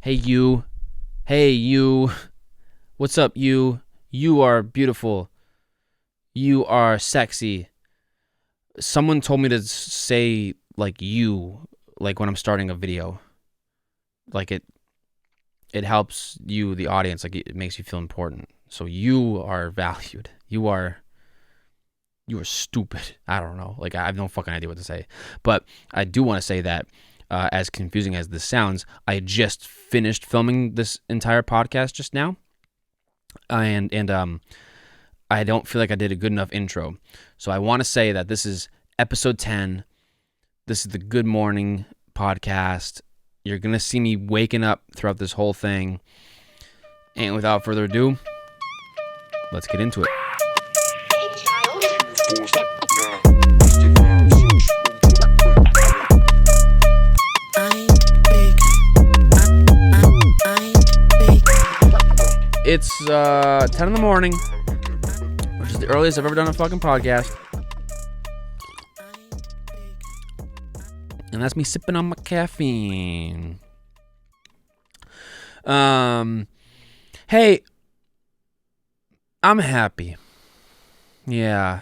Hey, you. Hey, you. What's up, you? You are beautiful. You are sexy. Someone told me to say, like, you, like, when I'm starting a video. Like, it helps you, the audience. Like, it makes you feel important. So you are valued. You are stupid. I don't know. Like, I have no fucking idea what to say. But I do want to say that, as confusing as this sounds, I just finished filming this entire podcast just now. And I don't feel like I did a good enough intro. So I want to say that this is episode 10. This is the Good Morning podcast. You're going to see me waking up throughout this whole thing. And without further ado, let's get into it. It's 10 in the morning, which is the earliest I've ever done a fucking podcast. And that's me sipping on my caffeine. Hey, I'm happy. Yeah,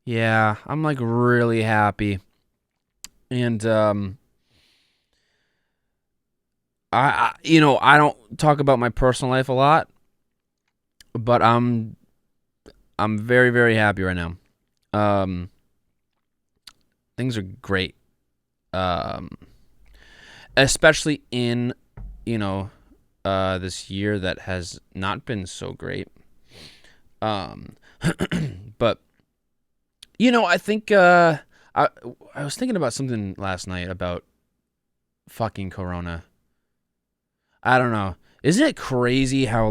I'm like really happy. And I don't talk about my personal life a lot, but I'm very, very happy right now. Things are great. Especially in, this year that has not been so great. But, I think, I was thinking about something last night about fucking Corona. I don't know. Isn't it crazy how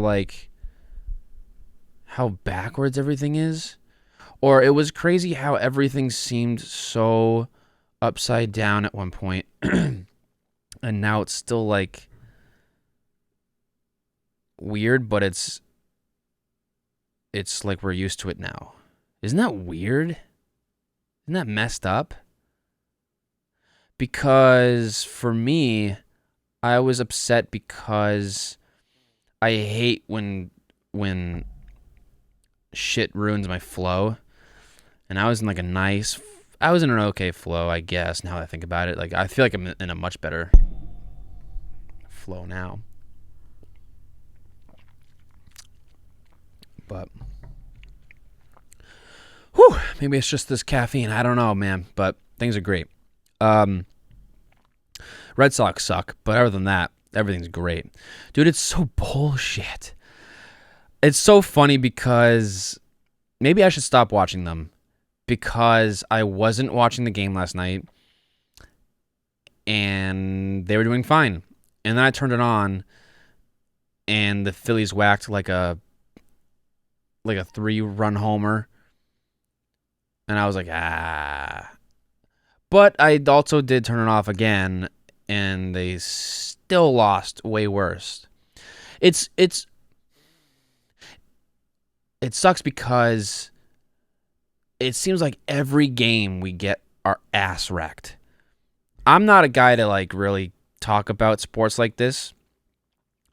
backwards everything is? Or it was crazy how everything seemed so upside down at one point. And now it's still like weird, but it's like we're used to it now. Isn't that weird? Isn't that messed up? Because for me, I was upset because I hate when shit ruins my flow. And I was in an okay flow, I guess, now that I think about it. Like, I feel like I'm in a much better flow now. But, maybe it's just this caffeine. I don't know, man. But things are great. Red Sox suck, but other than that, everything's great. Dude, it's so bullshit. It's so funny because maybe I should stop watching them, because I wasn't watching the game last night and they were doing fine. And then I turned it on and the Phillies whacked like a 3-run homer. And I was like, But I also did turn it off again, and they still lost way worse. It sucks because it seems like every game we get our ass wrecked. I'm not a guy to like really talk about sports like this.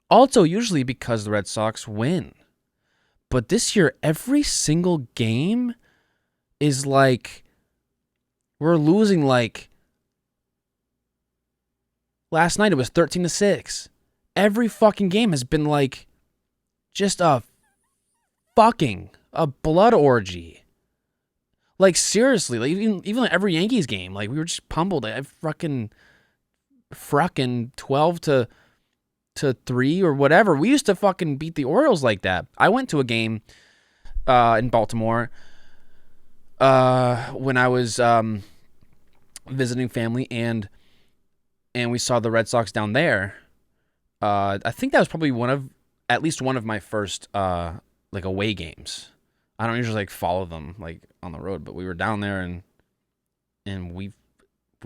Also, usually because the Red Sox win. But this year, every single game is like we're losing. Like last night, it was 13-6. Every fucking game has been like just a blood orgy. Like, seriously, like even like every Yankees game, like we were just pummeled. I fucking 12-3 or whatever. We used to fucking beat the Orioles like that. I went to a game in Baltimore when I was visiting family, and we saw the Red Sox down there. I think that was probably at least one of my first like away games. I don't usually like follow them like on the road, but we were down there and we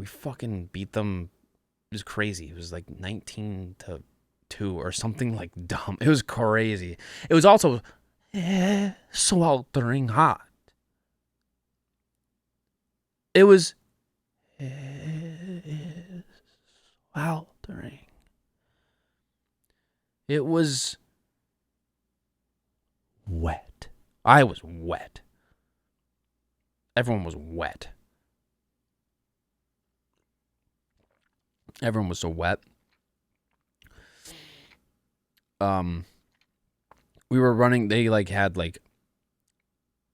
fucking beat them. It was crazy. It was like 19-2 or something like dumb. It was crazy. It was also sweltering hot. It was sweltering. It was wet. I was wet. Everyone was wet. Everyone was so wet. We were running. They like had like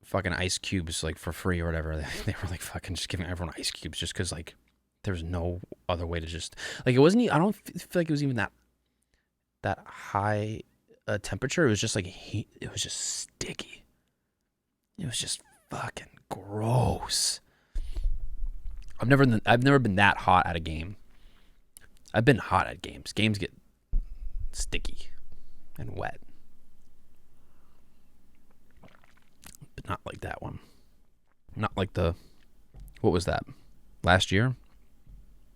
fucking ice cubes like for free or whatever. They were like fucking just giving everyone ice cubes just because like there's no other way to just like it wasn't. I don't feel like it was even that high temperature. It was just like heat. It was just sticky. It was just fucking gross. I've never been that hot at a game. I've been hot at games. Games get sticky and wet. But not like that one. Not like what was that? Last year?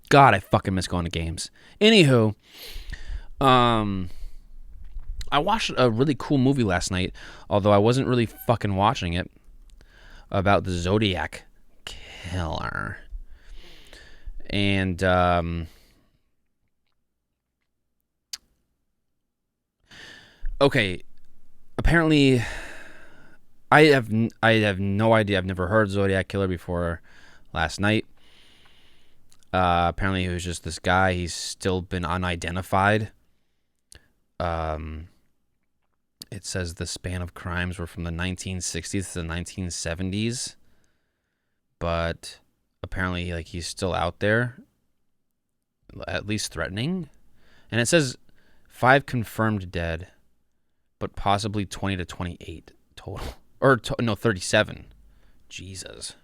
God, I fucking miss going to games. Anywho, I watched a really cool movie last night, although I wasn't really fucking watching it, about the Zodiac Killer. And okay, apparently I have no idea. I've never heard Zodiac Killer before last night. Apparently he was just this guy. He's still been unidentified. It says the span of crimes were from the 1960s to the 1970s. But apparently like he's still out there, at least threatening. And it says 5 confirmed dead, but possibly 20 to 28 total. Or, 37. Jesus.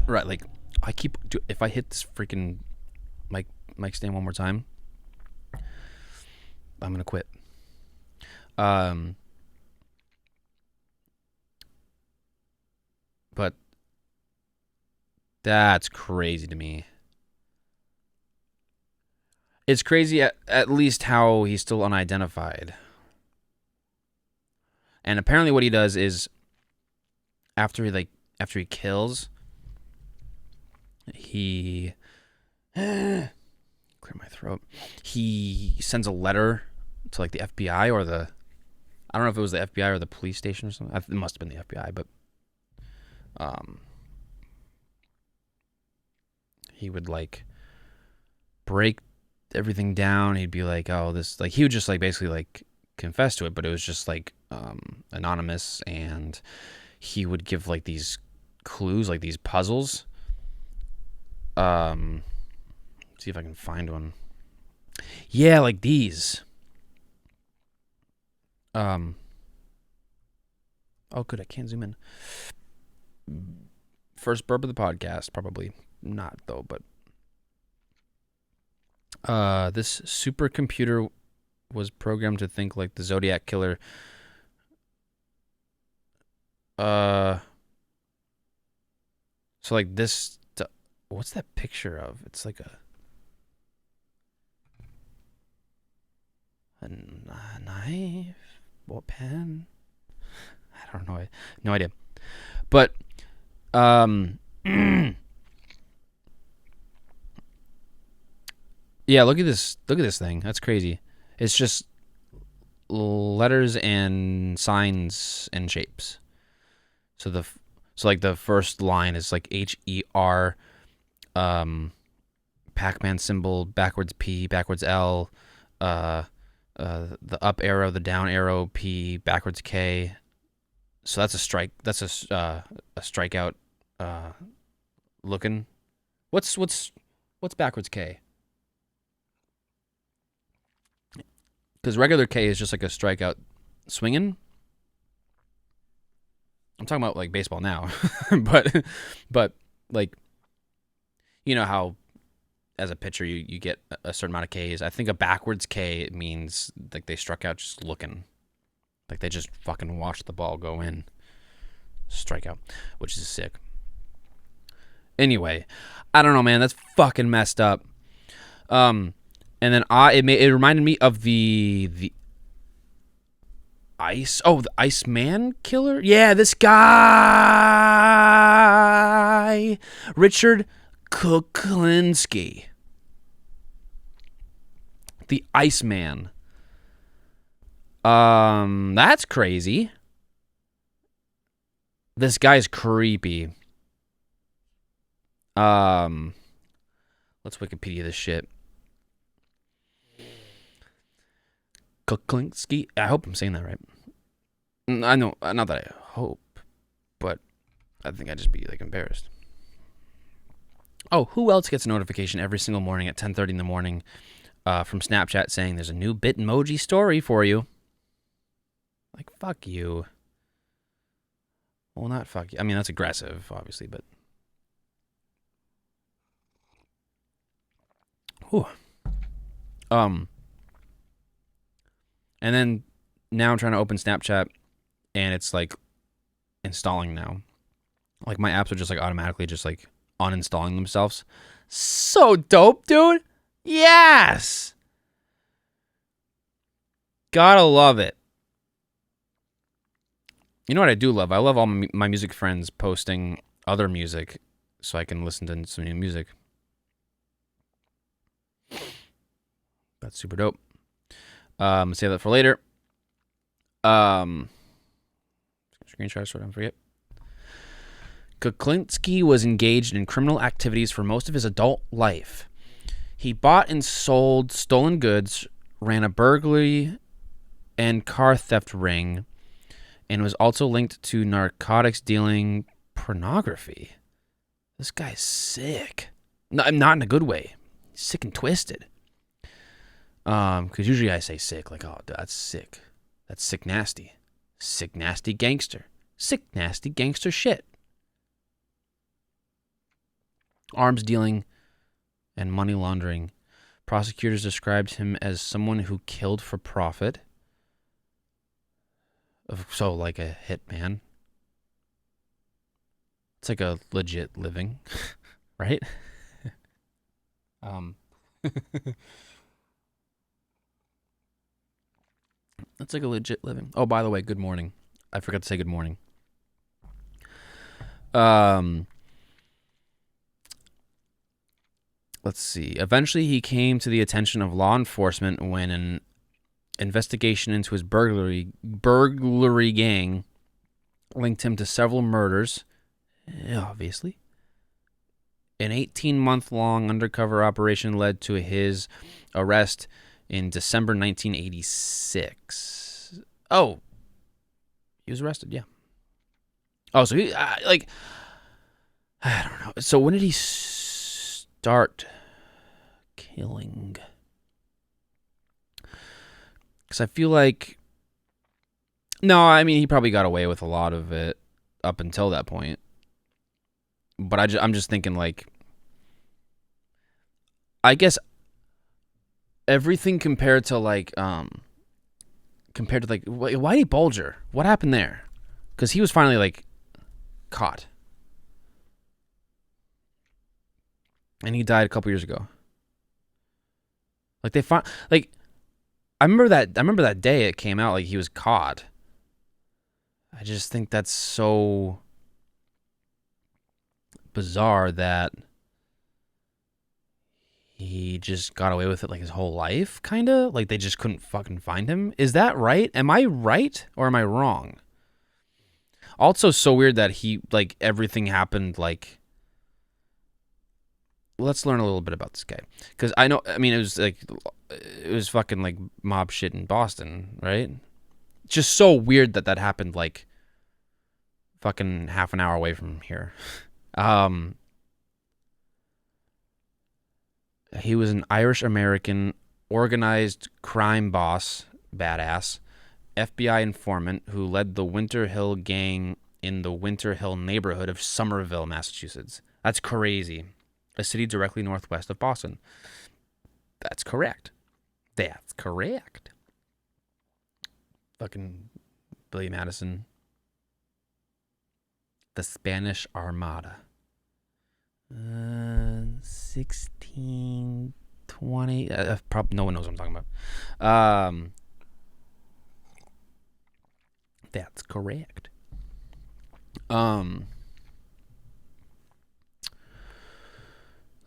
Right, like, if I hit this freaking mic stand one more time, I'm going to quit. But that's crazy to me. It's crazy at least how he's still unidentified. And apparently what he does is after he kills, he clear my throat. He sends a letter to like the FBI or I don't know if it was the FBI or the police station or something. It must have been the FBI, but he would like break everything down. He'd be like, oh, this, like, he would just like basically like confess to it, but it was just like anonymous, and he would give like these clues, like these puzzles. See if I can find one. Yeah, like these. Oh good, I can't zoom in. First burp of the podcast, probably not though, but this supercomputer was programmed to think like the Zodiac Killer. So like this, what's that picture of? It's like a knife, what, pen? I don't know, no idea. But yeah, look at this thing. That's crazy. It's just letters and signs and shapes. So like the first line is like HER, Pac-Man symbol, backwards P, backwards L, the up arrow, the down arrow, P, backwards K. So that's a strike. That's a strikeout. Looking. What's backwards K? Because regular K is just like a strikeout swinging. I'm talking about like baseball now, but like, you know how as a pitcher you get a certain amount of Ks. I think a backwards K means like they struck out just looking, like they just fucking watched the ball go in, strikeout, which is sick. Anyway, I don't know, man. That's fucking messed up. And then it reminded me of the the Iceman killer? Yeah, this guy, Richard Kuklinski. The Iceman. That's crazy. This guy's creepy. Let's Wikipedia this shit. Kuklinski. I hope I'm saying that right. I know, not that I hope, but I think I'd just be like embarrassed. Oh, who else gets a notification every single morning at 10:30 in the morning from Snapchat saying there's a new Bitmoji story for you? Like, fuck you. Well, not fuck you. I mean, that's aggressive, obviously, but... Whew. And then now I'm trying to open Snapchat, and it's like installing now. Like, my apps are just like automatically just like uninstalling themselves. So dope, dude. Yes. Gotta love it. You know what I do love? I love all my music friends posting other music so I can listen to some new music. That's super dope. Save that for later. Screenshot so I don't forget. Kuklinski was engaged in criminal activities for most of his adult life. He bought and sold stolen goods, ran a burglary and car theft ring, and was also linked to narcotics dealing, pornography. This guy's sick. Not in a good way. Sick and twisted. Because usually I say sick, like, oh, that's sick. That's sick nasty. Sick nasty gangster. Sick nasty gangster shit. Arms dealing and money laundering. Prosecutors described him as someone who killed for profit. So, like a hitman. It's like a legit living, right? That's like a legit living. Oh, by the way, good morning. I forgot to say good morning. Let's see. Eventually, he came to the attention of law enforcement when an investigation into his burglary gang linked him to several murders, obviously. An 18-month-long undercover operation led to his arrest in December 1986. Oh, he was arrested, yeah. Oh, so he, I don't know. So when did he start killing? Because I feel like... No, I mean, he probably got away with a lot of it up until that point. But I'm just thinking, like... I guess everything compared to, like... Whitey Bulger. What happened there? Because he was finally, like, caught. And he died a couple years ago. Like, they found... Like... I remember that day it came out, like, he was caught. I just think that's so bizarre that he just got away with it, like, his whole life, kind of? Like, they just couldn't fucking find him? Is that right? Am I right or am I wrong? Also, so weird that he, like, everything happened, like... Let's learn a little bit about this guy. Because I know, I mean, it was fucking, like, mob shit in Boston, right? Just so weird that happened, like, fucking half an hour away from here. He was an Irish-American organized crime boss, badass, FBI informant who led the Winter Hill gang in the Winter Hill neighborhood of Somerville, Massachusetts. That's crazy. A city directly northwest of Boston. That's correct. That's correct. Fucking Billy Madison. The Spanish Armada. 1620. Probably no one knows what I'm talking about. That's correct.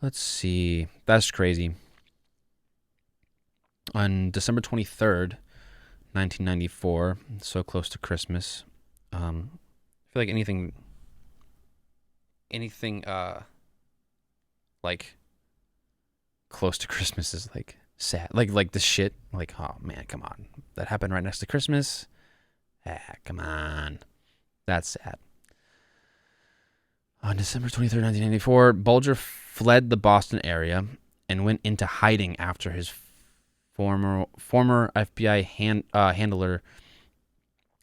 Let's see. That's crazy. On December 23rd, 1994, so close to Christmas. I feel like anything like close to Christmas is like sad. Like the shit. Like, oh man, come on, that happened right next to Christmas. Come on, that's sad. On December 23rd, 1994, Bulger fled the Boston area and went into hiding after his former FBI handler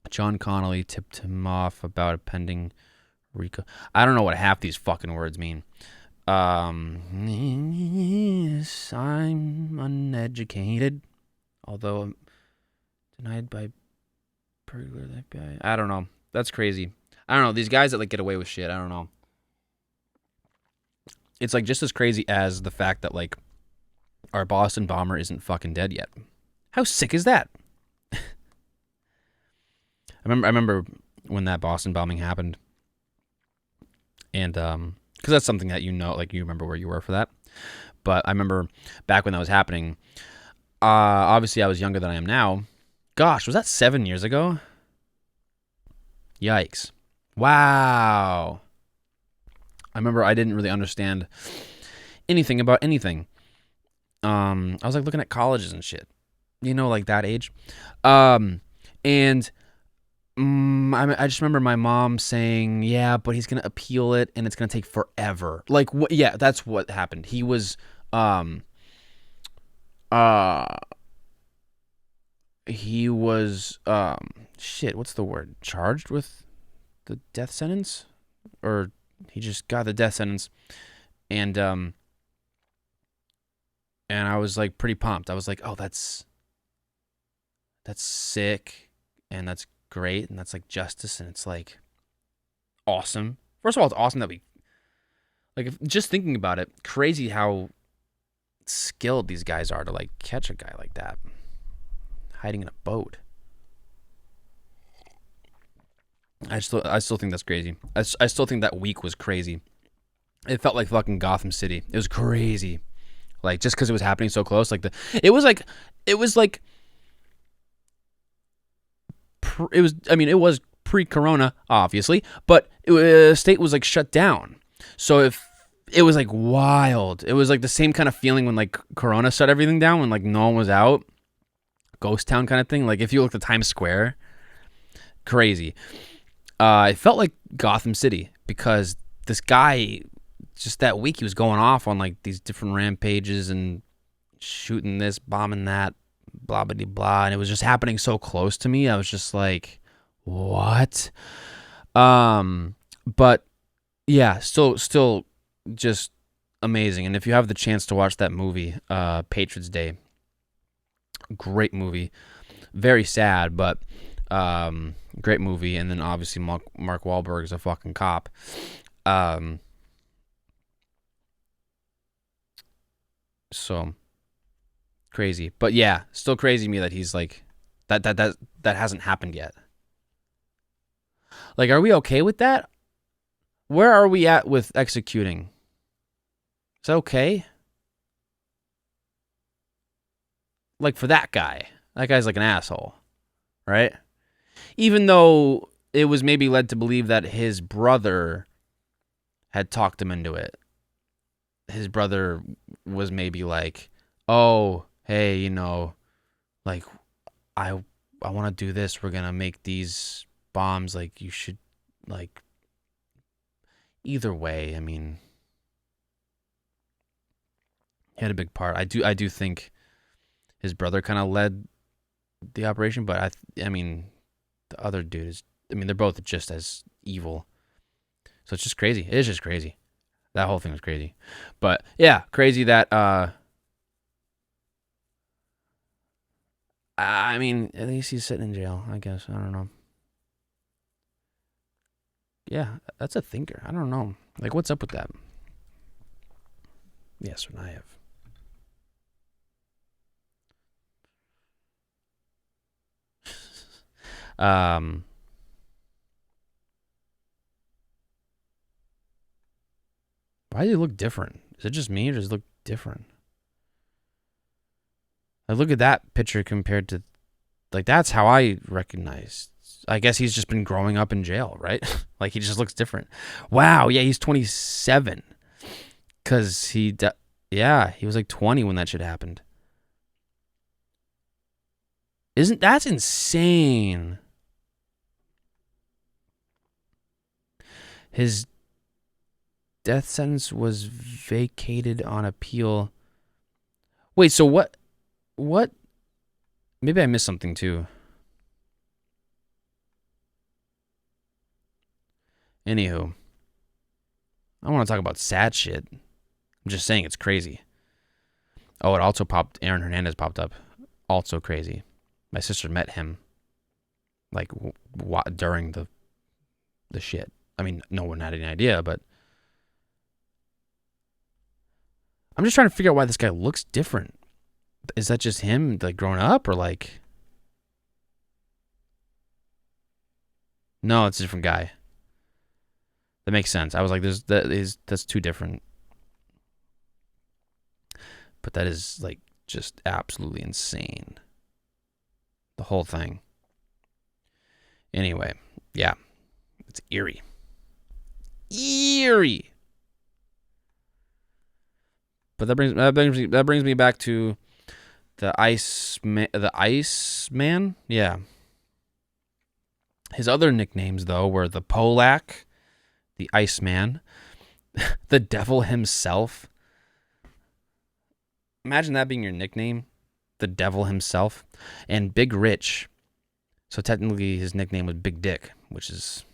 John Connolly tipped him off about a pending RICO. I don't know what half these fucking words mean. Yes, I'm uneducated, although I'm denied by burglar the FBI. I don't know. That's crazy. I don't know. These guys that like get away with shit. I don't know. It's like just as crazy as the fact that like our Boston bomber isn't fucking dead yet. How sick is that? I remember when that Boston bombing happened, and because that's something that you know, like you remember where you were for that. But I remember back when that was happening. Obviously, I was younger than I am now. Gosh, was that 7 years ago? Yikes! Wow. I remember I didn't really understand anything about anything. I was like looking at colleges and shit, you know, like that age. And I just remember my mom saying, "Yeah, but he's gonna appeal it, and it's gonna take forever." Like, what? Yeah, that's what happened. He was, shit. What's the word? Charged with the death sentence, or he just got the death sentence, and I was like pretty pumped. I was like, "Oh, that's sick, and that's great, and that's like justice, and it's like awesome." First of all, it's awesome that we like just thinking about it, crazy how skilled these guys are to like catch a guy like that hiding in a boat. I still think that's crazy. I still think that week was crazy. It felt like fucking Gotham City. It was crazy. Like just because it was happening so close, like it was it was pre-corona, obviously, but state was like shut down. So if it was like wild, it was like the same kind of feeling when like corona shut everything down, when like no one was out, ghost town kind of thing. Like if you looked at Times Square, crazy. It felt like Gotham City because this guy, just that week, he was going off on like these different rampages and shooting this, bombing that, blah blah blah, and it was just happening so close to me. I was just like, what? But yeah, still just amazing. And if you have the chance to watch that movie, Patriots Day, great movie, very sad, but great movie. And then obviously Mark Wahlberg is a fucking cop. So crazy, but yeah, still crazy to me that he's like that hasn't happened yet. Like, are we okay with that? Where are we at with executing? Is that okay? Like for that guy's like an asshole, right? Even though it was maybe led to believe that his brother had talked him into it. His brother was maybe like, "Oh, hey, you know, like I want to do this. We're going to make these bombs, like you should like." Either way, I mean, he had a big part. I do think his brother kind of led the operation, but I mean, the other dude is, I mean, they're both just as evil. So it's just crazy. It is just crazy. That whole thing was crazy. But yeah, crazy that I mean, at least he's sitting in jail, I guess. I don't know. Yeah, that's a thinker. I don't know. Like, what's up with that? Yes, what I have. Why does he look different? Is it just me or does it look different? Like, look at that picture compared to, like, that's how I recognize. I guess he's just been growing up in jail, right? Like, he just looks different. Wow, yeah, he's 27. Because yeah, he was like 20 when that shit happened. That's insane? His death sentence was vacated on appeal. Wait, so what? What? Maybe I missed something too. Anywho, I want to talk about sad shit. I'm just saying it's crazy. Oh, it also popped. Aaron Hernandez popped up. Also crazy. My sister met him, like, during the shit. I mean, no one had any idea, but I'm just trying to figure out why this guy looks different. Is that just him, like, growing up, or like? No, it's a different guy. That makes sense. I was like, that's too different. But that is, like, just absolutely insane. The whole thing. Anyway, yeah, it's eerie. Eerie. But that brings me back to the Iceman. Yeah. His other nicknames, though, were the Polak, the Iceman, the Devil himself. Imagine that being your nickname, the Devil himself, and Big Rich. So technically, his nickname was Big Dick, which is,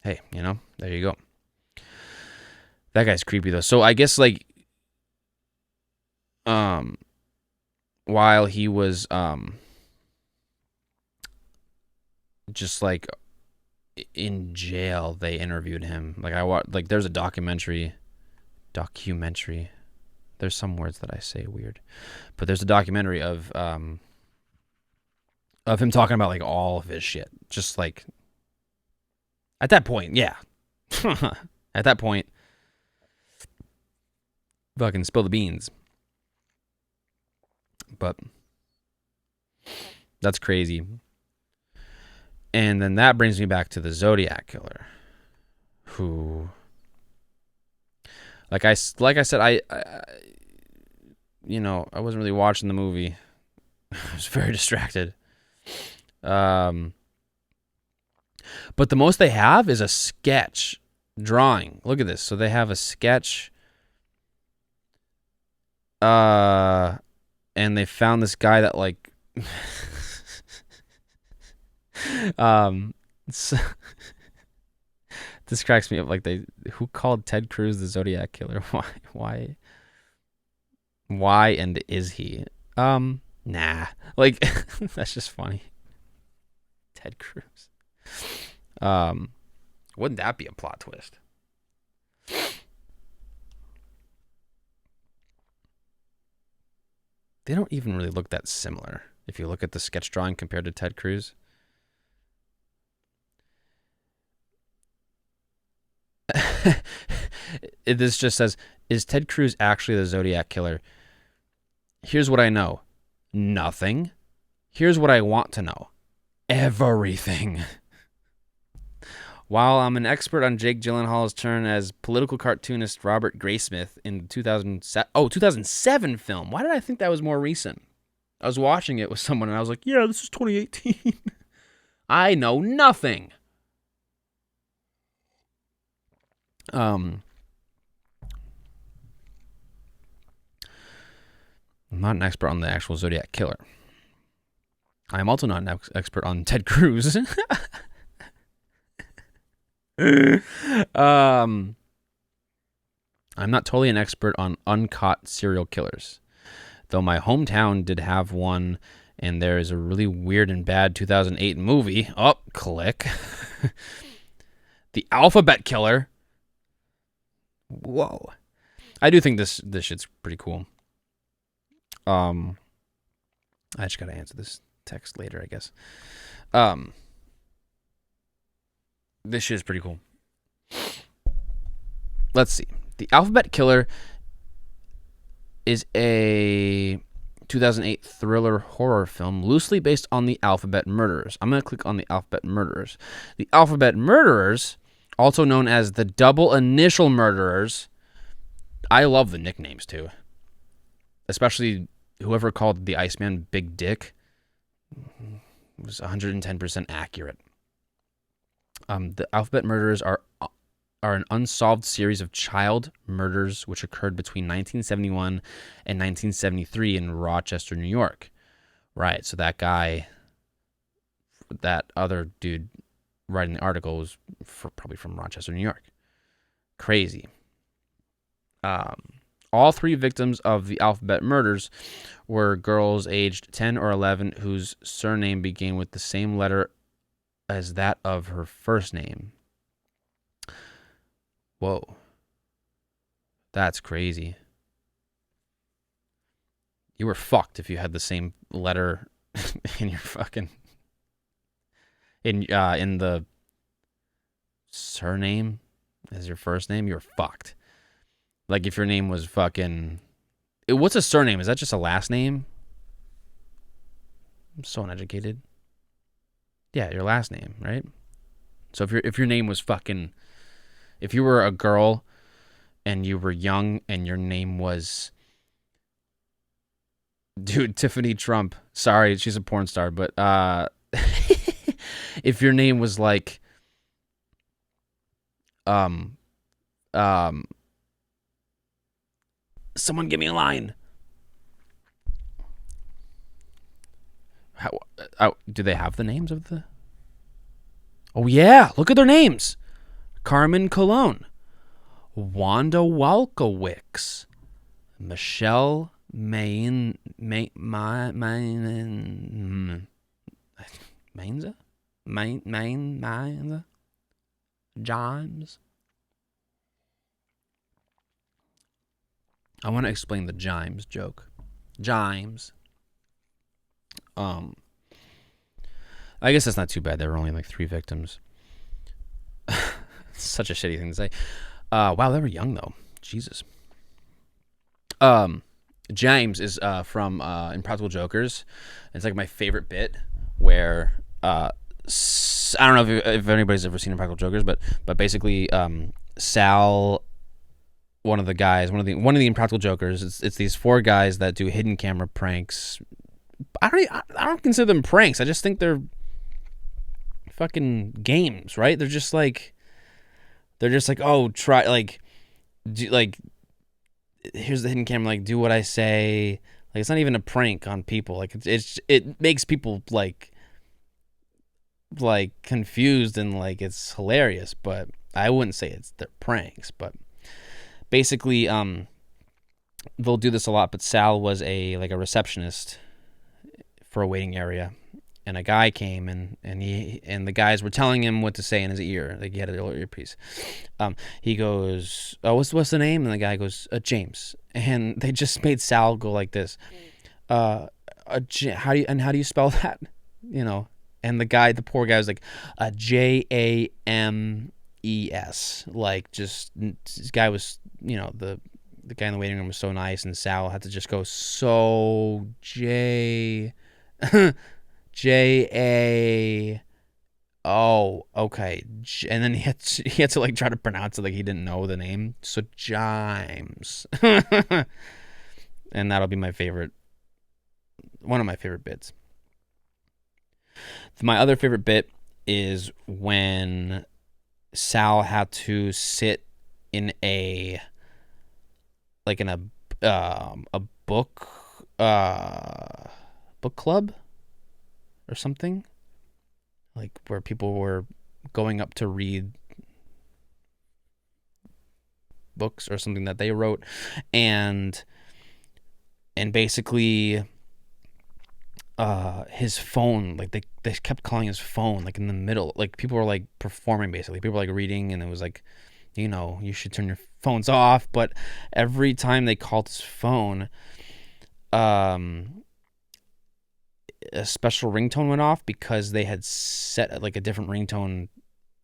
hey, there you go. That guy's creepy though. So I guess, like, while he was just, like, in jail, they interviewed him. Like, there's a documentary. There's some words that I say weird, but there's a documentary of him talking about, like, all of his shit. Just, like, at that point, yeah. At that point, fucking spill the beans. But that's crazy. And then that brings me back to the Zodiac Killer, who, like I said, I wasn't really watching the movie. I was very distracted. But the most they have is a sketch drawing. Look at this. So they have a sketch. And they found this guy that, like, so, this cracks me up. Like, who called Ted Cruz the Zodiac Killer? Why and is he? Nah. Like, that's just funny. Ted Cruz. Wouldn't that be a plot twist? They don't even really look that similar if you look at the sketch drawing compared to Ted Cruz. This just says, is Ted Cruz actually the Zodiac Killer? Here's what I know. Nothing. Here's what I want to know. Everything. While I'm an expert on Jake Gyllenhaal's turn as political cartoonist Robert Graysmith in the 2007 film. Why did I think that was more recent? I was watching it with someone and I was like, yeah, this is 2018. I know nothing. I'm not an expert on the actual Zodiac Killer. I am also not an expert on Ted Cruz. I'm not totally an expert on uncaught serial killers, though my hometown did have one, and there is a really weird and bad 2008 movie. Oh, click. The Alphabet Killer. Whoa. I do think this shit's pretty cool. I just gotta answer this text later, I guess. This shit is pretty cool. Let's see. The Alphabet Killer is a 2008 thriller horror film loosely based on the Alphabet Murderers. I'm going to click on the Alphabet Murderers. The Alphabet Murderers, also known as the Double Initial Murderers. I love the nicknames too. Especially whoever called the Iceman Big Dick was 110% accurate. The Alphabet Murderers are an unsolved series of child murders which occurred between 1971 and 1973 in Rochester, New York. Right, so that guy, that other dude writing the article was probably from Rochester, New York. Crazy. All three victims of the Alphabet Murders were girls aged 10 or 11 whose surname began with the same letter as that of her first name. Whoa. That's crazy. You were fucked if you had the same letter in your fucking in the surname as your first name. You were fucked. Like if your name was fucking, what's a surname? Is that just a last name? I'm so uneducated. Yeah, your last name, right? So if your name was fucking, if you were a girl and you were young and your name was, dude, Tiffany Trump. Sorry, she's a porn star, but if your name was like someone give me a line. How do they have the names of the? Oh yeah, look at their names. Carmen Colon, Wanda Walkowicz, Michelle Mainza, Jimes. I want to explain the Jimes joke. Jimes. I guess that's not too bad. There were only like 3 victims. Such a shitty thing to say. Wow, they were young though. Jesus. James is from Impractical Jokers. It's like my favorite bit where I don't know if anybody's ever seen Impractical Jokers, but basically Sal, one of the guys, one of the Impractical Jokers. It's these 4 guys that do hidden camera pranks. I don't consider them pranks. I just think they're fucking games, right? They're just like, oh, try, like, here's the hidden camera, like, do what I say. Like, it's not even a prank on people. Like, it makes people like confused and like it's hilarious, but I wouldn't say they're pranks. But basically, they'll do this a lot. But Sal was a receptionist for a waiting area, and a guy came and the guys were telling him what to say in his ear. Like he had a little earpiece. He goes, "Oh, what's the name?" And the guy goes, "James." And they just made Sal go like this. How do you spell that? You know. And the poor guy was like, James. Like, just, this guy was, the guy in the waiting room was so nice, and Sal had to just go, so J-A, oh, okay. And then he had to like try to pronounce it like he didn't know the name. So James. And that'll be one of my favorite bits. My other favorite bit is when Sal had to sit in a book club or something, like where people were going up to read books or something that they wrote, and basically his phone, like they kept calling his phone like in the middle, like people were like performing, basically people were like reading, and it was like, you should turn your phones off, but every time they called his phone, a special ringtone went off because they had set like a different ringtone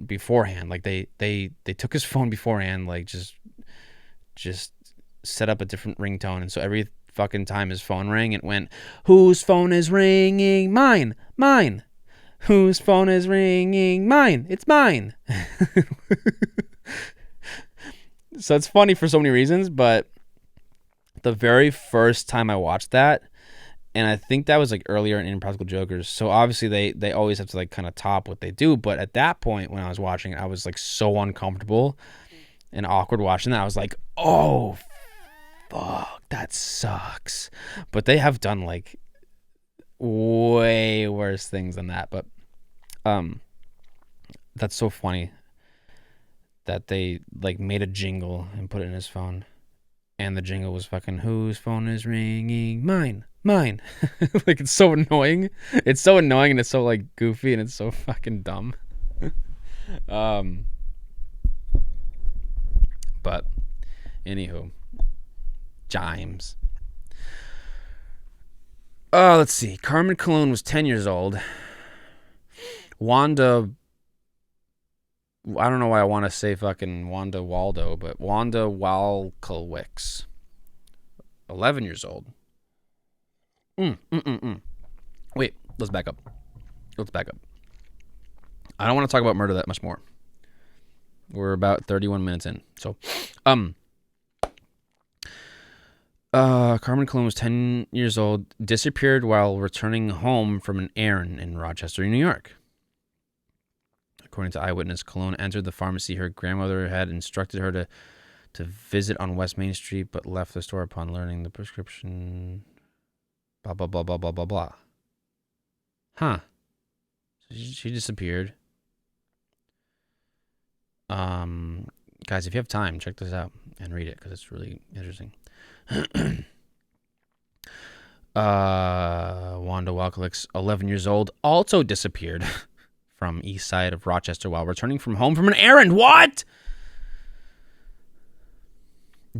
beforehand. Like they took his phone beforehand, like just set up a different ringtone, and so every fucking time his phone rang, it went, "Whose phone is ringing? Mine, mine. Whose phone is ringing? Mine. It's mine." So it's funny for so many reasons, but the very first time I watched that, and I think that was like earlier in Impractical Jokers, so obviously they always have to like kind of top what they do, but at that point when I was watching it, I was like so uncomfortable and awkward watching that. I was like, oh fuck, that sucks. But they have done like way worse things than that. But that's so funny that they like made a jingle and put it in his phone, and the jingle was fucking, "Whose phone is ringing? Mine, mine." Like, it's so annoying. It's so annoying, and it's so like goofy, and it's so fucking dumb. But anywho, Jimes. Let's see. Carmen Cologne was 10 years old. Wanda, I don't know why I want to say fucking Wanda Waldo, but Wanda Walkowicz, 11 years old. Wait, let's back up. I don't want to talk about murder that much more. We're about 31 minutes in. So, Carmen Cologne was 10 years old, disappeared while returning home from an errand in Rochester, New York. According to eyewitness, Cologne entered the pharmacy her grandmother had instructed her to visit on West Main Street, but left the store upon learning the prescription. Blah, blah, blah, blah, blah, blah, blah. Huh. She disappeared. Guys, if you have time, check this out and read it because it's really interesting. Wanda Walkowicz, 11 years old, also disappeared from east side of Rochester while returning from home from an errand. What?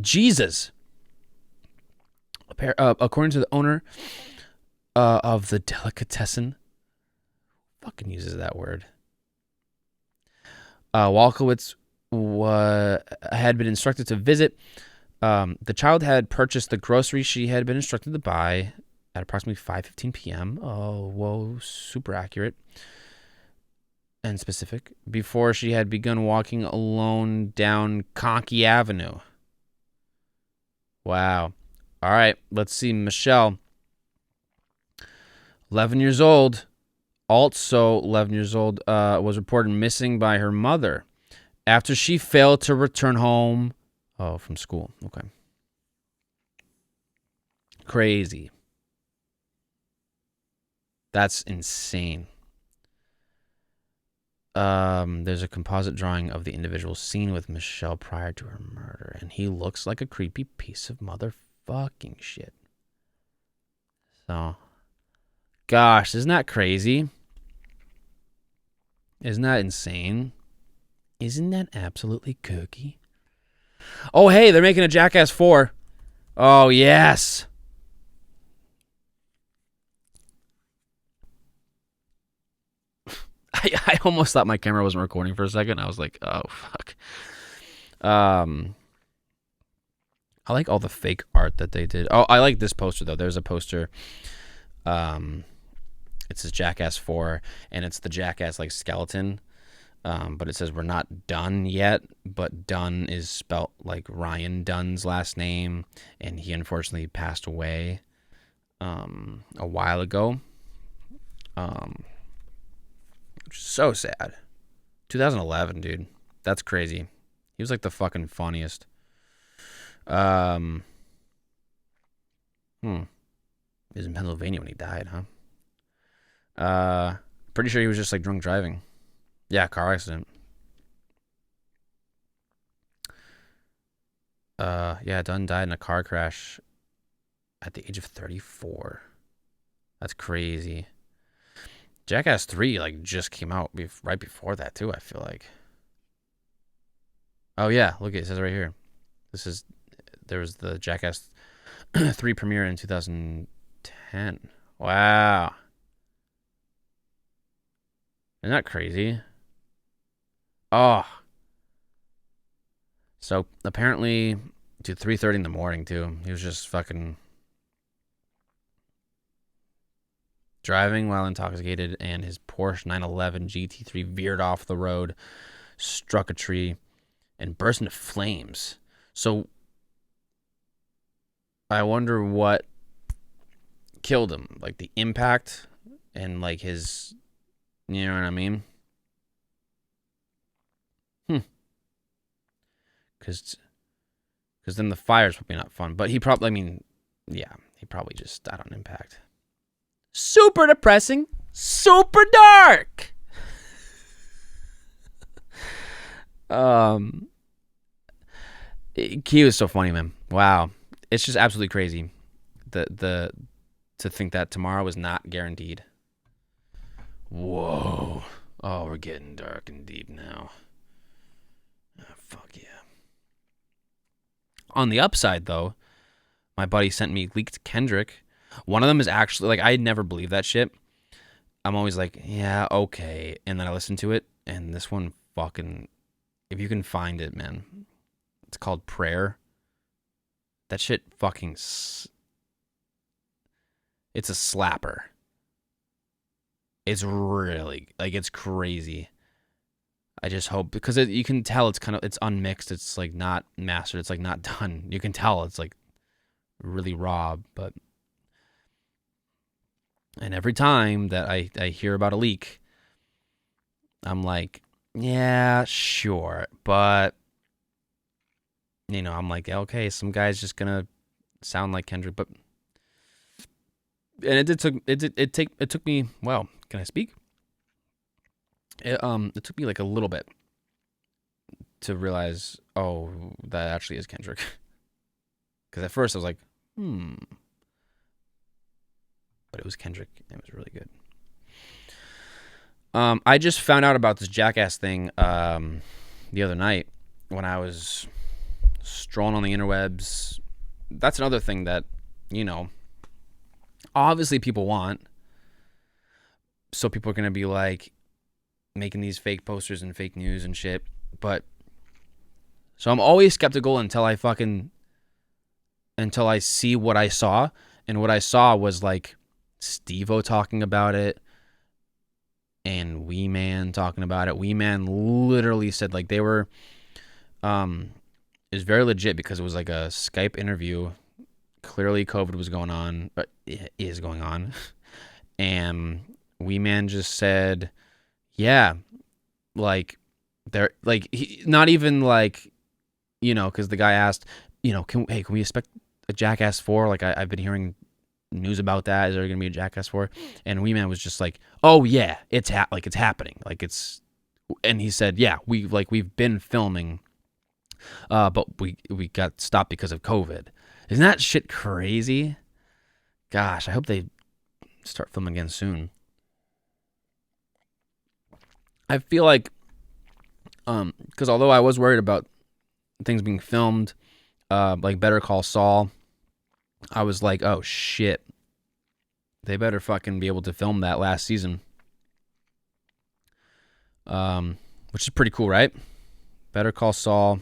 Jesus. According to the owner of the delicatessen, fucking uses that word, Walkowicz had been instructed to visit. The child had purchased the groceries she had been instructed to buy at approximately 5:15 p.m. Oh, whoa, super accurate and specific. Before she had begun walking alone down Conkey Avenue. Wow. All right, let's see. Michelle, 11 years old, also 11 years old, was reported missing by her mother after she failed to return home. Oh, from school. Okay. Crazy. That's insane. There's a composite drawing of the individual seen with Michelle prior to her murder, and he looks like a creepy piece of motherfucking shit. So, gosh, isn't that crazy? Isn't that insane? Isn't that absolutely kooky? Oh, hey, they're making a Jackass 4. Oh, yes. I almost thought my camera wasn't recording for a second. I was like, oh, fuck. I like all the fake art that they did. Oh, I like this poster, though. There's a poster. It says Jackass 4, and it's the Jackass, like, skeleton. But it says we're not done yet, but Dunn is spelt like Ryan Dunn's last name, and he unfortunately passed away a while ago. Which is so sad. 2011, dude. That's crazy. He was like the fucking funniest. He was in Pennsylvania when he died, huh? Pretty sure he was just like drunk driving. Yeah, car accident. Yeah, Dunn died in a car crash at the age of 34. That's crazy. Jackass 3 like just came out right before that too, I feel like. Oh yeah, look, it says right here. There was the Jackass 3 premiere in 2010. Wow. Isn't that crazy? Oh. So apparently to 3:30 in the morning too. He was just fucking driving while intoxicated, and his Porsche 911 GT3 veered off the road, struck a tree, and burst into flames. So I wonder what killed him, like the impact and like his, you know what I mean? Because then the fire's probably not fun. But he probably, I mean, yeah, he probably just died on impact. Super depressing, super dark. He was so funny, man. Wow, it's just absolutely crazy. The to think that tomorrow is not guaranteed. Whoa. Oh, we're getting dark and deep now. Oh, fuck yeah. On the upside, though, my buddy sent me leaked Kendrick. One of them is actually, like, I never believed that shit. I'm always like, yeah, okay. And then I listen to it, and this one fucking, if you can find it, man, it's called Prayer. That shit fucking, it's a slapper. It's really, like, it's crazy. I just hope, because you can tell it's kind of, it's unmixed. It's like not mastered. It's like not done. You can tell it's like really raw, but, and every time that I hear about a leak, I'm like, yeah, sure. But, you know, I'm like, okay, some guy's just going to sound like Kendrick, but, and it took me, well, can I speak? It took me like a little bit to realize, oh, that actually is Kendrick. Because at first I was like, but it was Kendrick. It was really good. I just found out about this Jackass thing the other night when I was strolling on the interwebs. That's another thing that, you know, obviously people want. So people are going to be like making these fake posters and fake news and shit. But so I'm always skeptical until I see what I saw. And what I saw was like Steve-O talking about it and Wee Man talking about it. Wee Man literally said like they were, it was very legit because it was like a Skype interview. Clearly COVID was going on, but it is going on. And Wee Man just said, yeah, like they're like, not even like, you know, because the guy asked, you know, can we expect a Jackass 4? Like I've been hearing news about that. Is there gonna be a Jackass 4? And Wee Man was just like, oh yeah, it's happening. Like it's, and he said, yeah, we've been filming, but we got stopped because of COVID. Isn't that shit crazy? Gosh, I hope they start filming again soon. I feel like, because although I was worried about things being filmed, like Better Call Saul, I was like, oh shit, they better fucking be able to film that last season. Which is pretty cool, right? Better Call Saul.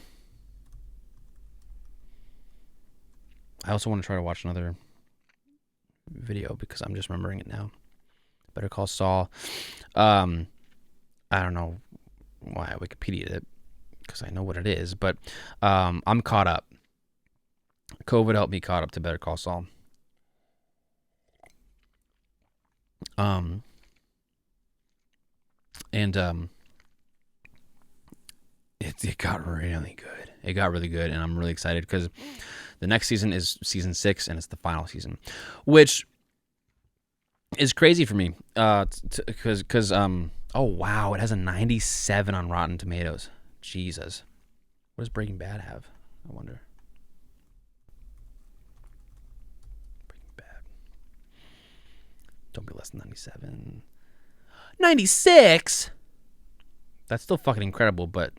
I also want to try to watch another video because I'm just remembering it now. Better Call Saul. I don't know why I Wikipedia'd it because I know what it is, but I'm caught up. COVID helped me caught up to Better Call Saul. It got really good. It got really good, and I'm really excited because the next season is season 6, and it's the final season, which is crazy for me. Because oh wow, it has a 97 on Rotten Tomatoes. Jesus, what does Breaking Bad have? I wonder. Breaking Bad. Don't be less than 97. 96. That's still fucking incredible, but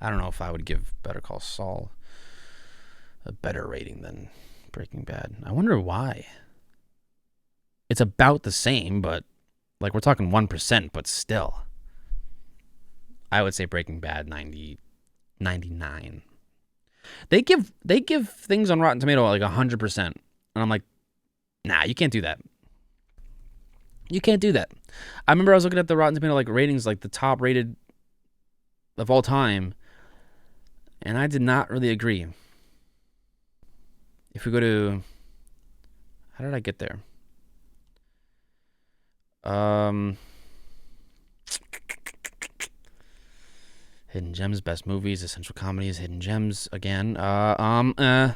I don't know if I would give Better Call Saul a better rating than Breaking Bad. I wonder why. It's about the same, but like we're talking 1%, but still. I would say Breaking Bad 90, 99. They give things on Rotten Tomato like 100%. And I'm like, nah, you can't do that. You can't do that. I remember I was looking at the Rotten Tomato ratings, the top rated of all time, and I did not really agree. If we go to, how did I get there? Hidden Gems, Best Movies, Essential Comedies, Hidden Gems again. I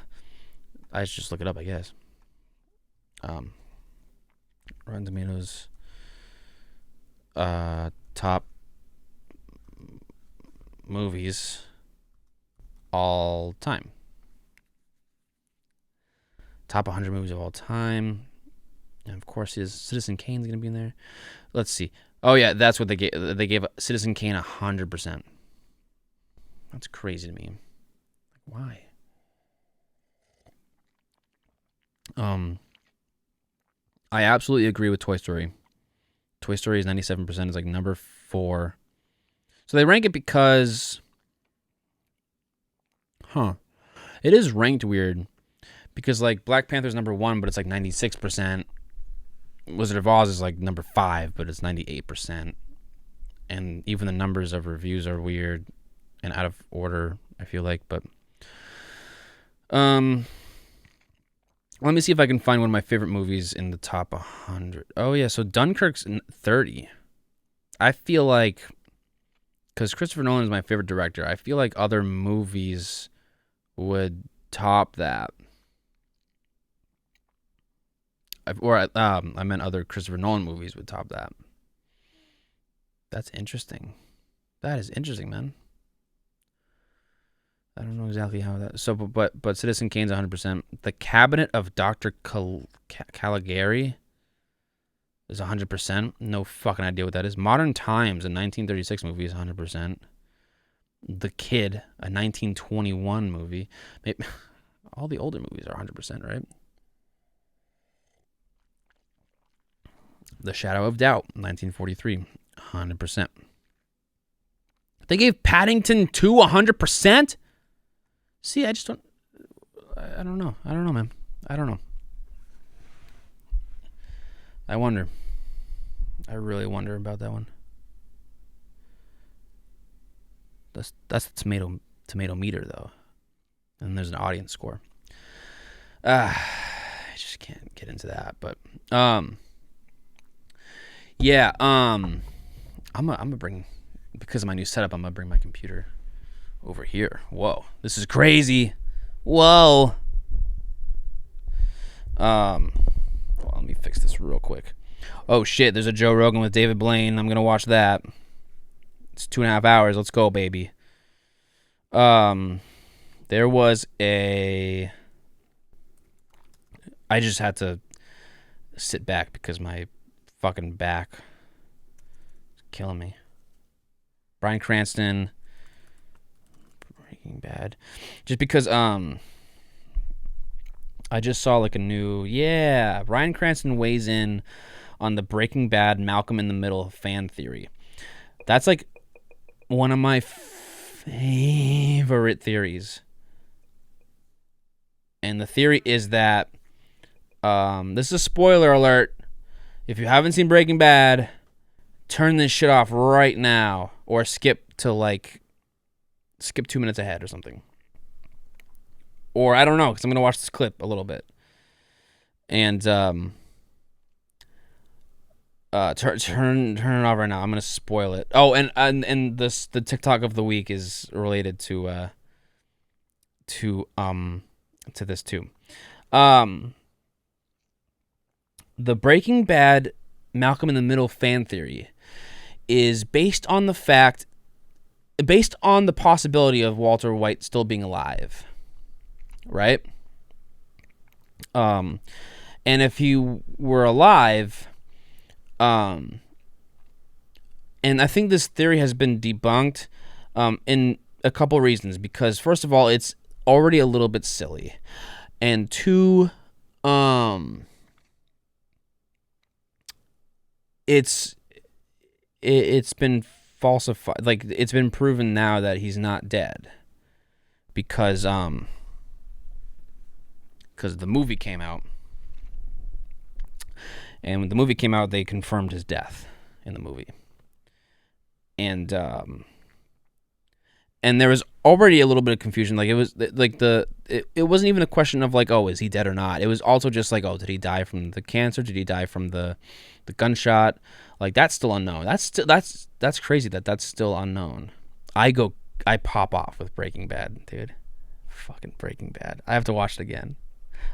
should just look it up, I guess. Rotten Tomatoes, top movies all time. Top 100 movies of all time. And of course, Citizen Kane's going to be in there. Let's see. Oh, yeah, that's what they gave. They gave Citizen Kane 100%. That's crazy to me. Why? I absolutely agree with Toy Story. Toy Story is 97%. It's number 4. So they rank it because... It is ranked weird. Because, Black Panther's number 1, but it's 96%. Wizard of Oz is, number 5, but it's 98%. And even the numbers of reviews are weird and out of order, I feel like. But, let me see if I can find one of my favorite movies in the top 100. Oh, yeah, so Dunkirk's 30. I feel like, because Christopher Nolan is my favorite director, I feel like other movies would top that. I meant other Christopher Nolan movies would top that. That's interesting. That is interesting, man. I don't know exactly how that... So, but Citizen Kane's 100%. The Cabinet of Dr. Caligari is 100%. No fucking idea what that is. Modern Times, a 1936 movie, is 100%. The Kid, a 1921 movie. Maybe, all the older movies are 100%, right? The Shadow of Doubt, 1943, 100%. They gave Paddington 2 100%? See, I just don't... I don't know. I don't know, man. I don't know. I wonder. I really wonder about that one. That's the tomato meter, though. And there's an audience score. I just can't get into that, but... Yeah, I'm gonna bring, because of my new setup, I'm gonna bring my computer over here. Whoa, this is crazy. Whoa. Well, let me fix this real quick. Oh shit, there's a Joe Rogan with David Blaine. I'm gonna watch that. It's 2.5 hours. Let's go, baby. There was I just had to sit back because my fucking back is killing me. Bryan Cranston, Breaking Bad. Just because I just saw a new... Yeah, Bryan Cranston weighs in on the Breaking Bad Malcolm in the Middle fan theory. That's one of my favorite theories. And the theory is that this is a spoiler alert. If you haven't seen Breaking Bad, turn this shit off right now, or skip to skip 2 minutes ahead or something. Or I don't know, because I'm gonna watch this clip a little bit, and turn it off right now. I'm gonna spoil it. Oh, and the TikTok of the week is related to this too. The Breaking Bad Malcolm in the Middle fan theory is based on the possibility of Walter White still being alive, right? And if he were alive, and I think this theory has been debunked in a couple reasons, because first of all, it's already a little bit silly, and two, it's been falsified. It's been proven now that he's not dead because the movie came out, And when the movie came out, they confirmed his death in the movie. And there was already a little bit of confusion. Like, it was like it wasn't even a question of like, oh, is he dead or not? It was also just like, oh, did he die from the cancer? Did he die from the gunshot? Like, that's still unknown. That's crazy that's still unknown. I pop off with Breaking Bad, dude. Fucking Breaking Bad. I have to watch it again.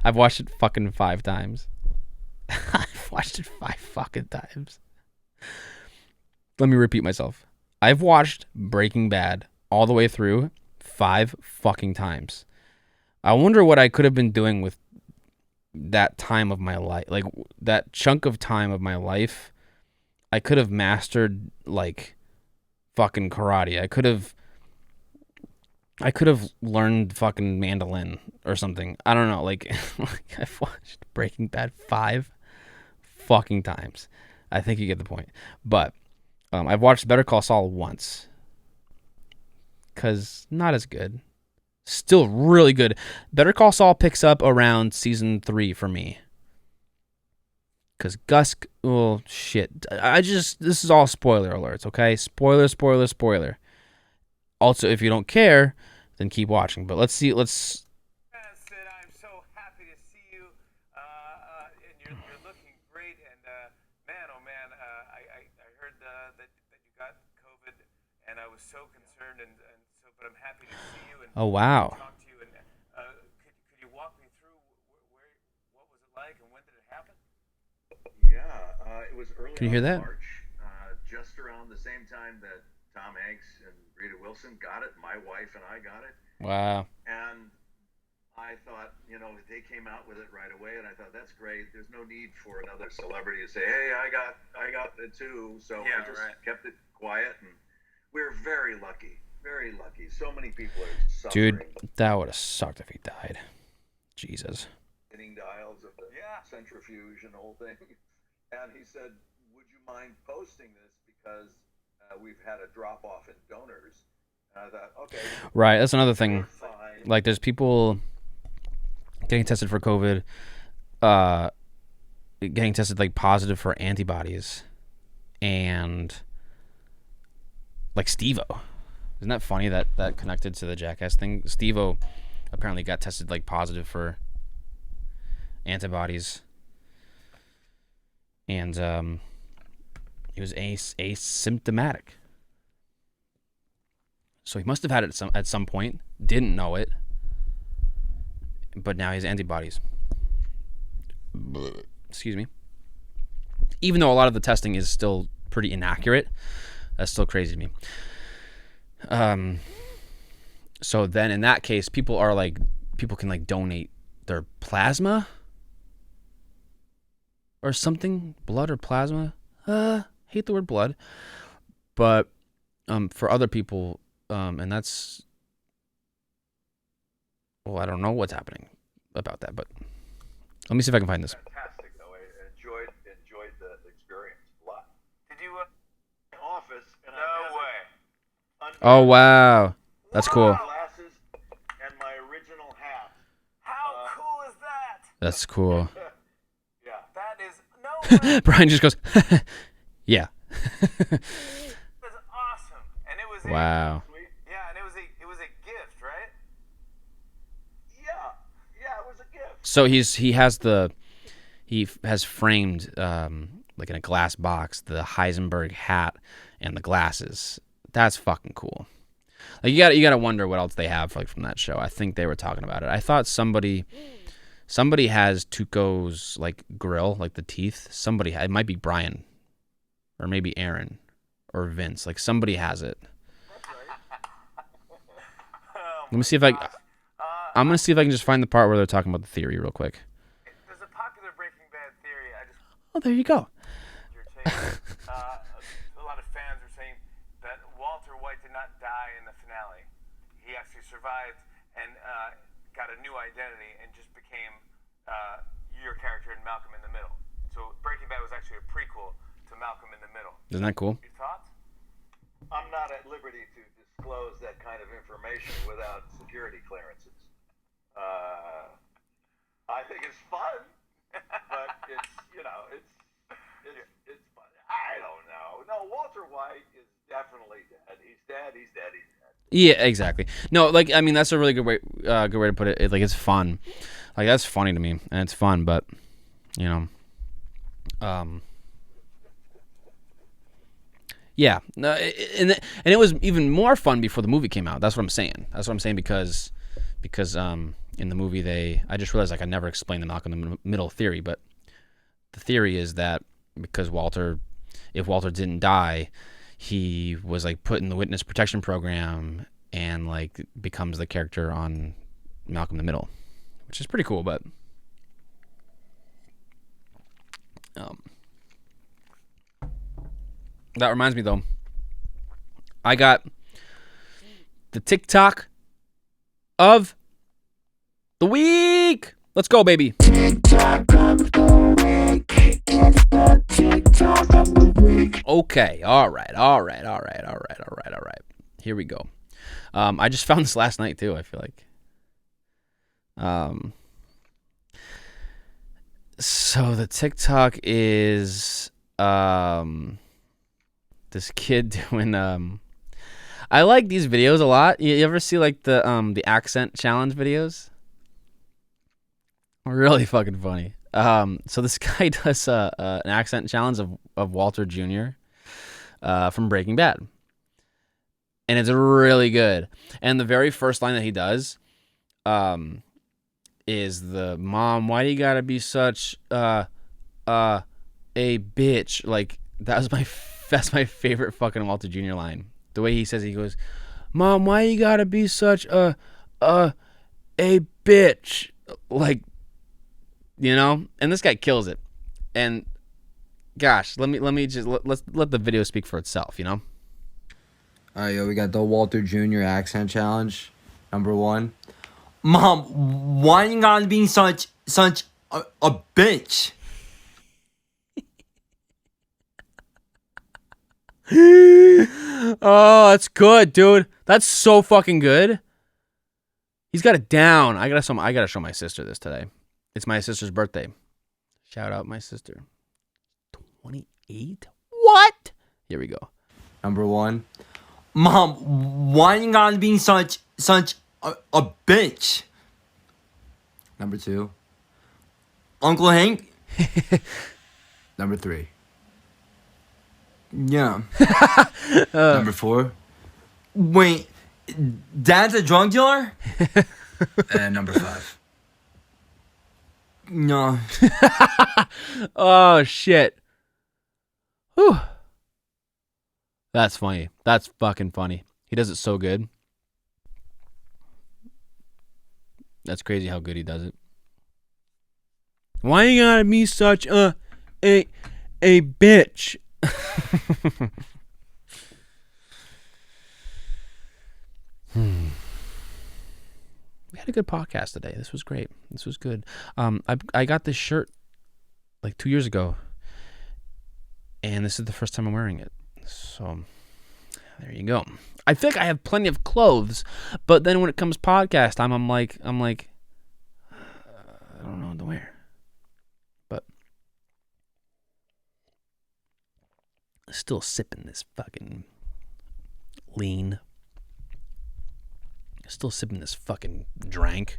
I've watched it fucking 5 times. I've watched it 5 fucking times. Let me repeat myself. I've watched Breaking Bad all the way through 5 fucking times. I wonder what I could have been doing with that time of my life. Like, that chunk of time of my life, I could have mastered, like, fucking karate. I could have learned fucking mandolin or something. I don't know. Like, I've watched Breaking Bad 5 fucking times. I think you get the point. But I've watched Better Call Saul once. Because not as good. Still really good. Better Call Saul picks up around season 3 for me. Because Gus... Oh, shit. This is all spoiler alerts, okay? Spoiler. Also, if you don't care, then keep watching. But let's see. I'm so happy to see you, and you're looking great. And man, oh man, I heard that you got COVID, and I was so concerned, but I'm happy to see you and Oh, wow. talk to you. And could you walk me through what was it like, and when did it happen? Yeah, it was early Can you hear that? March, just around the same time that Tom Hanks and Rita Wilson got it. My wife and I got it. Wow. And I thought, they came out with it right away, and I thought, that's great. There's no need for another celebrity to say, hey, I got it too. So I just kept it quiet, and we were very lucky. Very lucky. So many people are suffering. Dude, that would have sucked if he died. Jesus. Dials of the centrifuge and the whole thing. And he said, would you mind posting this, because we've had a drop off in donors. And I thought, okay. Right, that's another thing. Fine. Like, there's people getting tested for COVID, getting tested like positive for antibodies, and like Steve-O. Isn't that funny that connected to the Jackass thing? Steve-O apparently got tested like positive for antibodies, and he was asymptomatic. So he must have had it at some point, didn't know it, but now he has antibodies. Excuse me. Even though a lot of the testing is still pretty inaccurate, that's still crazy to me. So then in that case, people can like donate their plasma or something, blood or plasma. Hate the word blood, but for other people, and that's, well, I don't know what's happening about that, but let me see if I can find this. Fantastic, though. I enjoyed the experience a lot. Did you? Office. And No way. Oh, wow. That's cool. Glasses and my original hat. How cool is that? That's cool. Yeah. That is no way. Brian just goes, yeah. That's awesome. And it was Wow. Yeah, and it was a gift, right? Yeah, it was a gift. So he has framed like in a glass box the Heisenberg hat and the glasses. That's fucking cool. Like, you gotta wonder what else they have like from that show. I think they were talking about it. I thought somebody has Tuco's like grill, like the teeth. It might be Brian, or maybe Aaron, or Vince. Like, somebody has it. Let me see if I'm gonna see if I can just find the part where they're talking about the theory real quick. There's a popular Breaking Bad theory. Oh, there you go. Your take. A lot of fans are saying that Walter White did not die in the finale. He actually survived and got a new identity and just became your character in Malcolm in the Middle. So Breaking Bad was actually a prequel to Malcolm in the Middle. Isn't that cool? Your thoughts? I'm not at liberty to disclose that kind of information without security clearances. I think it's fun, but it's White is definitely dead. He's dead. He's dead. He's dead. Yeah, exactly. No, like I mean that's a really good way to put it. Like it's fun. Like that's funny to me and it's fun, but you know, yeah. No, and it was even more fun before the movie came out. That's what I'm saying. Because in the movie I just realized like I never explained the Malcolm in the Middle theory, but the theory is that because if Walter didn't die, he was like put in the witness protection program and like becomes the character on Malcolm in the Middle, which is pretty cool. But that reminds me though, I got the TikTok of the week. Let's go, baby. Okay, all right. Here we go. I just found this last night too, I feel like. So the TikTok is this kid doing I like these videos a lot. You ever see like the accent challenge videos? Really fucking funny. So this guy does an accent challenge of Walter Jr. From Breaking Bad. And it's really good. And the very first line that he does is the mom, why do you gotta be such a bitch? Like that's my favorite fucking Walter Jr. line. The way he says it, he goes, Mom, why you gotta be such a bitch? Like, you know? And this guy kills it. And gosh, let's let the video speak for itself, you know? All right, yo, we got the Walter Jr. accent challenge. Number 1. Mom, why you gotta be such a bitch? Oh, that's good, dude. That's so fucking good. He's got it down. I gotta show my sister this today. It's my sister's birthday. Shout out my sister. 28? What? Here we go. Number 1. Mom, why you gotta be such a bitch? Number 2. Uncle Hank. Number 3. Yeah. Number 4. Wait, Dad's a drug dealer? And number 5. No. Oh shit. Whew. That's funny. That's fucking funny. He does it so good. That's crazy how good he does it. Why you gotta be such a bitch? We had a good podcast today. This was great. This was good. I got this shirt like 2 years ago, and this is the first time I'm wearing it. So there you go. I think I have plenty of clothes, but then when it comes podcast time, I'm like, I don't know what to wear. But still sipping this fucking lean. Still sipping this fucking drank.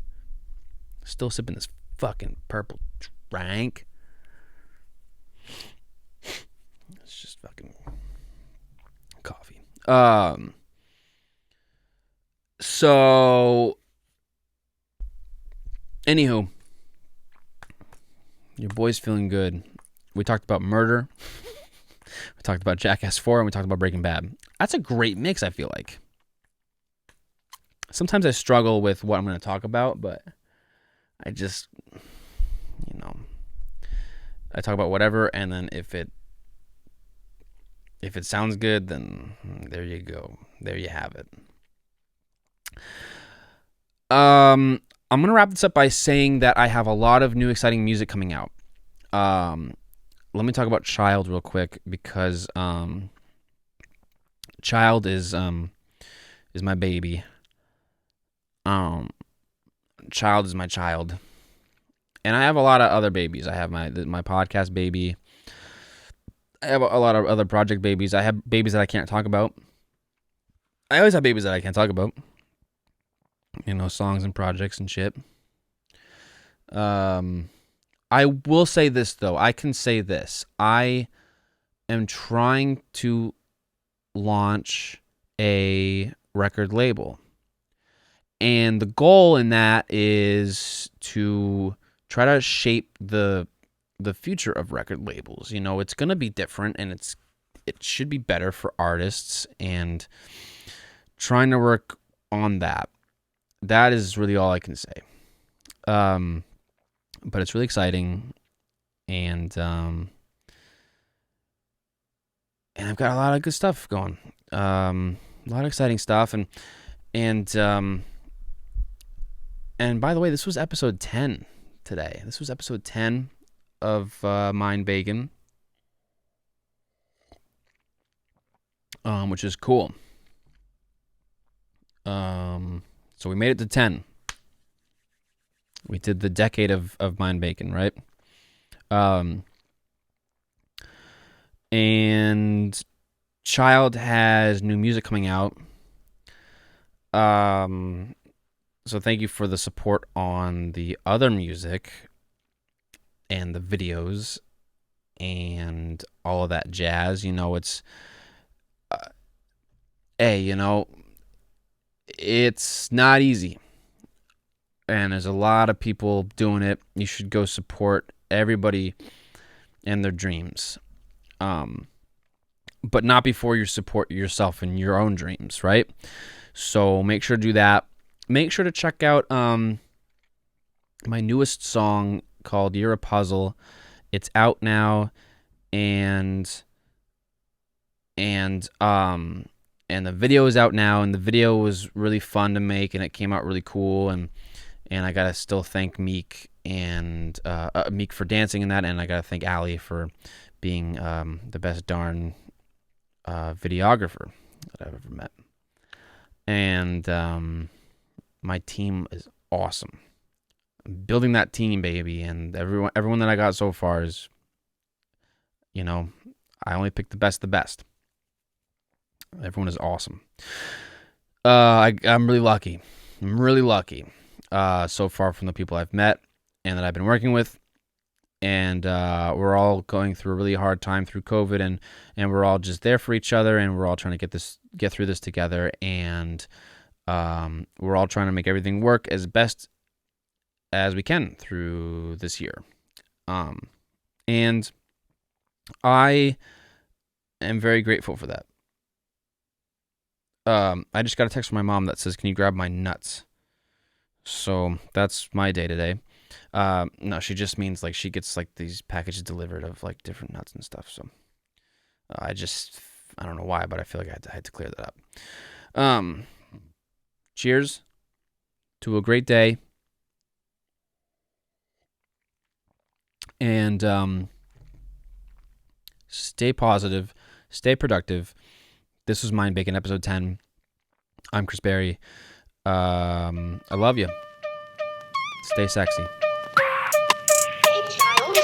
Still sipping this fucking purple drank. It's just fucking coffee. So anywho, your boy's feeling good. We talked about murder. We talked about Jackass 4 and we talked about Breaking Bad. That's a great mix, I feel like. Sometimes I struggle with what I'm going to talk about, but I just, I talk about whatever, and then if it sounds good, then there you go. There you have it. I'm going to wrap this up by saying that I have a lot of new exciting music coming out. Let me talk about CHYLD real quick because CHYLD is my baby. CHYLD is my child. And I have a lot of other babies. I have my podcast baby. I have a lot of other project babies. I have babies that I can't talk about. I always have babies that I can't talk about. Songs and projects and shit. I will say this, though. I can say this. I am trying to launch a record label. And the goal in that is to try to shape the future of record labels. It's going to be different, and it should be better for artists, and trying to work on that. That is really all I can say. But it's really exciting, and I've got a lot of good stuff going. A lot of exciting stuff, and by the way, this was episode 10 today. This was episode 10 of Mind Bacon, which is cool. So we made it to 10. We did the decade of Mind Bacon, right? And CHYLD has new music coming out. So thank you for the support on the other music and the videos and all of that jazz. It's it's not easy, and there's a lot of people doing it. You should go support everybody and their dreams, but not before you support yourself and your own dreams, right? So make sure to do that. Make sure to check out my newest song called "You're a Puzzle." It's out now, and the video is out now, and the video was really fun to make, and it came out really cool, and I gotta still thank Meek and Meek for dancing in that, and I gotta thank Ali for being the best darn videographer that I've ever met. And my team is awesome. I'm building that team, baby, and everyone that I got so far is, I only picked the best. Everyone is awesome. I'm really lucky. So far from the people I've met and that I've been working with. And we're all going through a really hard time through COVID, and we're all just there for each other, and we're all trying to get through this together, and we're all trying to make everything work as best as we can through this year. And I am very grateful for that. I just got a text from my mom that says, "Can you grab my nuts?" So that's my day today. No, she just means like she gets like these packages delivered of like different nuts and stuff. So I don't know why, but I feel like I had to clear that up. Cheers to a great day. And stay positive, stay productive. This was Mind Bacon, episode 10. I'm Chris Berry. I love you. Stay sexy. Hey, child.